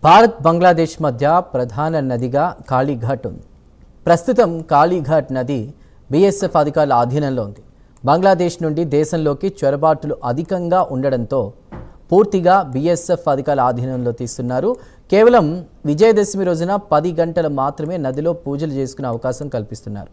భారత్ బంగ్లాదేశ్ మధ్య ప్రధాన నదిగా కాళీఘాట్ ఉంది. ప్రస్తుతం కాళీఘాట్ నది బీఎస్ఎఫ్ అధికారుల ఆధీనంలో ఉంది. బంగ్లాదేశ్ నుండి దేశంలోకి చొరబాట్లు అధికంగా ఉండడంతో పూర్తిగా బీఎస్ఎఫ్ అధికారుల ఆధీనంలో తీస్తున్నారు. కేవలం విజయదశమి రోజున 10 గంటలు మాత్రమే నదిలో పూజలు చేసుకునే అవకాశం కల్పిస్తున్నారు.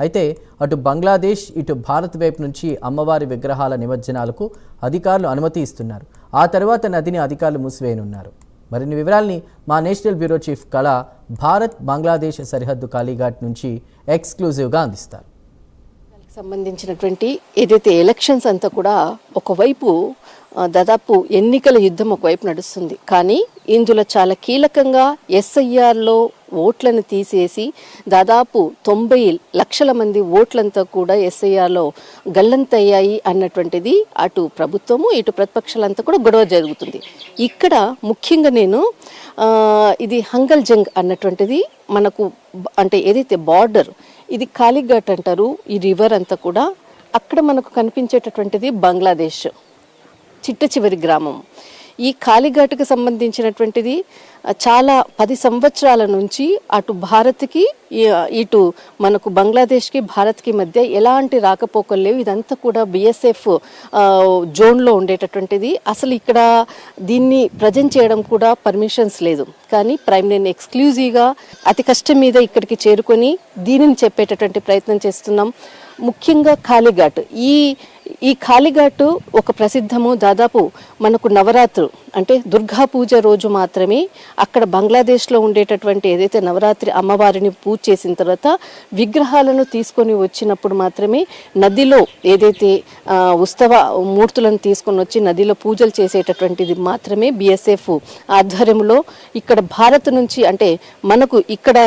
అయితే అటు బంగ్లాదేశ్ ఇటు భారత్ వైపు నుంచి అమ్మవారి విగ్రహాల నిమజ్జనాలకు అధికారులు అనుమతి ఇస్తున్నారు. ఆ తర్వాత నదిని అధికారులు మూసివేయనున్నారు. మరిన్ని వివరాల్ని మా నేషనల్ బ్యూరో చీఫ్ కళ భారత్ బంగ్లాదేశ్ సరిహద్దు కాళీఘాట్ నుంచి ఎక్స్క్లూజివ్గా అందిస్తారు. సంబంధించినటువంటి ఏదైతే ఎలక్షన్స్ అంతా కూడా ఒకవైపు దాదాపు ఎన్నికల యుద్ధం ఒకవైపు నడుస్తుంది. కానీ ఇందులో చాలా కీలకంగా ఎస్ఐఆర్లో ఓట్లను తీసేసి దాదాపు 90 లక్షల మంది ఓట్లంతా కూడా ఎస్ఐఆర్లో గల్లంతయ్యాయి అన్నటువంటిది అటు ప్రభుత్వము ఇటు ప్రతిపక్షాలంతా కూడా గొడవ జరుగుతుంది. ఇక్కడ ముఖ్యంగా నేను ఇది హంగల్ జంగ్ అన్నటువంటిది మనకు అంటే ఏదైతే బార్డర్ ఇది కాళీఘాట్ అంటారు. ఈ రివర్ అంతా కూడా అక్కడ మనకు కనిపించేటటువంటిది బంగ్లాదేశ్ చిట్ట చివరి గ్రామం. ఈ కాళీఘాట్కి సంబంధించినటువంటిది చాలా 10 సంవత్సరాల నుంచి అటు భారత్కి ఇటు మనకు బంగ్లాదేశ్కి భారత్కి మధ్య ఎలాంటి రాకపోకలు లేవు. ఇదంతా కూడా బిఎస్ఎఫ్ జోన్లో ఉండేటటువంటిది. అసలు ఇక్కడ దీన్ని ప్రజెంట్ చేయడం కూడా పర్మిషన్స్ లేదు. కానీ నేను ఎక్స్క్లూజివ్గా అతి కష్టం మీద ఇక్కడికి చేరుకొని దీనిని చెప్పేటటువంటి ప్రయత్నం చేస్తున్నాం. ముఖ్యంగా కాళీఘాట్ ఈ కాళీఘాట్ ఒక ప్రసిద్ధము. దాదాపు మనకు నవరాత్రు అంటే దుర్గా పూజ రోజు మాత్రమే అక్కడ బంగ్లాదేశ్లో ఉండేటటువంటి ఏదైతే నవరాత్రి అమ్మవారిని పూజ చేసిన తర్వాత విగ్రహాలను తీసుకొని వచ్చినప్పుడు మాత్రమే నదిలో ఏదైతే ఉత్సవ మూర్తులను తీసుకొని వచ్చి నదిలో పూజలు చేసేటటువంటిది మాత్రమే బిఎస్ఎఫ్ ఆధ్వర్యంలో ఇక్కడ భారత్ నుంచి అంటే మనకు ఇక్కడ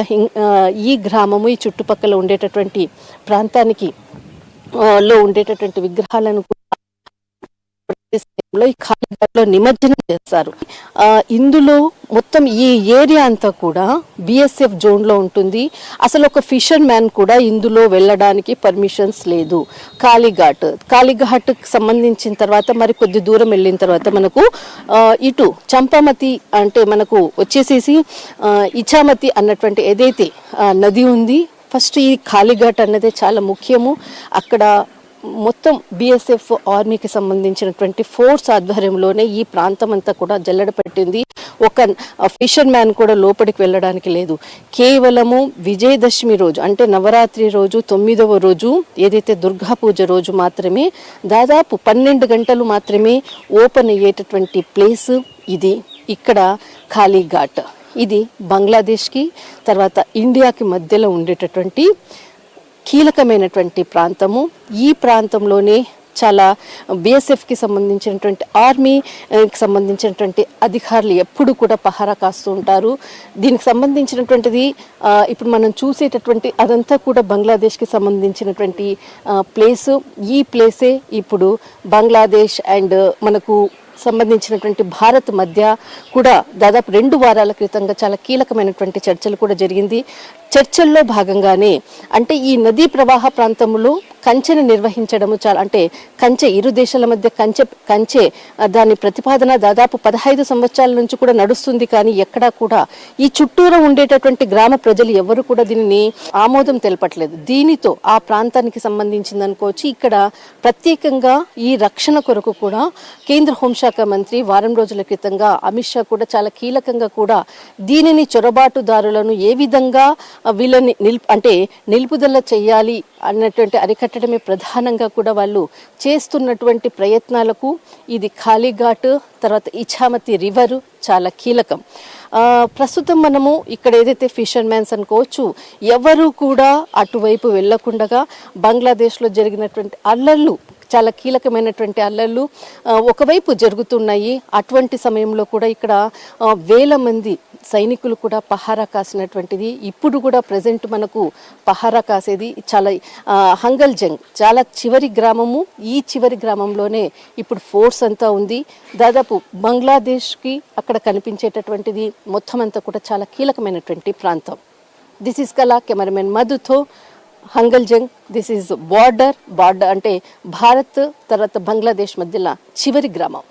ఈ గ్రామము ఈ చుట్టుపక్కల ఉండేటటువంటి ప్రాంతానికి లో ఉండేటటువంటి విగ్రహాలను ఈ కాళీఘాట్లో నిమజ్జనం చేస్తారు. ఇందులో మొత్తం ఈ ఏరియా అంతా కూడా బిఎస్ఎఫ్ జోన్లో ఉంటుంది. అసలు ఒక ఫిషర్ మ్యాన్ కూడా ఇందులో వెళ్ళడానికి పర్మిషన్స్ లేదు. కాళీఘాట్ సంబంధించిన తర్వాత మరి కొద్ది దూరం వెళ్ళిన తర్వాత మనకు ఇటు చంపామతి అంటే మనకు వచ్చేసేసి ఇచామతి అన్నటువంటి ఏదైతే నది ఉంది. ఫస్ట్ ఈ కాళీఘాట్ అన్నదే చాలా ముఖ్యము. అక్కడ మొత్తం బిఎస్ఎఫ్ ఆర్మీకి సంబంధించినటువంటి ఫోర్స్ ఆధ్వర్యంలోనే ఈ ప్రాంతం అంతా కూడా జల్లెడ పెట్టింది. ఒక ఫిషర్ మ్యాన్ కూడా లోపలికి వెళ్ళడానికి లేదు. కేవలము విజయదశమి రోజు అంటే నవరాత్రి రోజు 9వ రోజు ఏదైతే దుర్గా పూజ రోజు మాత్రమే దాదాపు 12 గంటలు మాత్రమే ఓపెన్ అయ్యేటటువంటి ప్లేస్ ఇది. ఇక్కడ కాళీఘాట్ ఇది బంగ్లాదేశ్కి తర్వాత ఇండియాకి మధ్యలో ఉండేటటువంటి కీలకమైనటువంటి ప్రాంతము. ఈ ప్రాంతంలోనే చాలా బిఎస్ఎఫ్కి సంబంధించినటువంటి ఆర్మీకి సంబంధించినటువంటి అధికారులు ఎప్పుడు కూడా పహారా కాస్తూ ఉంటారు. దీనికి సంబంధించినటువంటిది ఇప్పుడు మనం చూసేటటువంటి అదంతా కూడా బంగ్లాదేశ్కి సంబంధించినటువంటి ప్లేసు. ఈ ప్లేసే ఇప్పుడు బంగ్లాదేశ్ అండ్ మనకు సంబంధించినటువంటి భారత్ మధ్య కూడా దాదాపు 2 వారాల క్రితంగా చాలా కీలకమైనటువంటి చర్చలు కూడా జరిగింది. చర్చల్లో భాగంగానే అంటే ఈ నదీ ప్రవాహ ప్రాంతంలో కంచెను నిర్వహించడము చాలా అంటే కంచె ఇరు దేశాల మధ్య కంచె దాని ప్రతిపాదన దాదాపు 15 సంవత్సరాల నుంచి కూడా నడుస్తుంది. కానీ ఎక్కడా కూడా ఈ చుట్టూరా ఉండేటటువంటి గ్రామ ప్రజలు ఎవరు కూడా దీనిని ఆమోదం తెలపట్లేదు. దీనితో ఆ ప్రాంతానికి సంబంధించింది అనుకోవచ్చు. ఇక్కడ ప్రత్యేకంగా ఈ రక్షణ కొరకు కూడా కేంద్ర హోంశాఖ మంత్రి వారం రోజుల క్రితంగా అమిత్ షా కూడా చాలా కీలకంగా కూడా దీనిని చొరబాటుదారులను ఏ విధంగా వీళ్ళని నిలుపుదల చేయాలి అన్నటువంటి అరికట్టడమే ప్రధానంగా కూడా వాళ్ళు చేస్తున్నటువంటి ప్రయత్నాలకు ఇది కాళీఘాట్ తర్వాత ఇచామతి రివర్ చాలా కీలకం. ప్రస్తుతం మనము ఇక్కడ ఏదైతే ఫిషర్ మ్యాన్స్ అనుకోవచ్చు ఎవరు కూడా అటువైపు వెళ్లకుండా బంగ్లాదేశ్లో జరిగినటువంటి అల్లర్లు చాలా కీలకమైనటువంటి అల్లర్లు ఒకవైపు జరుగుతున్నాయి. అటువంటి సమయంలో కూడా ఇక్కడ వేల మంది సైనికులు కూడా పహారా కాసినటువంటిది. ఇప్పుడు కూడా ప్రజెంట్ మనకు పహారా కాసేది చాలా హంగల్ జంగ్ చాలా చివరి గ్రామము. ఈ చివరి గ్రామంలోనే ఇప్పుడు ఫోర్స్ అంతా ఉంది. దాదాపు బంగ్లాదేశ్కి అక్కడ కనిపించేటటువంటిది మొత్తం అంతా కూడా చాలా కీలకమైనటువంటి ప్రాంతం. దిస్ ఇస్ కళ కెమెరామెన్ మధుతో హంగల్ జంగ్. దిస్ ఈజ్ బార్డర్ అంటే భారత్ తర్వాత బంగ్లాదేశ్ మధ్యలో చివరి గ్రామం.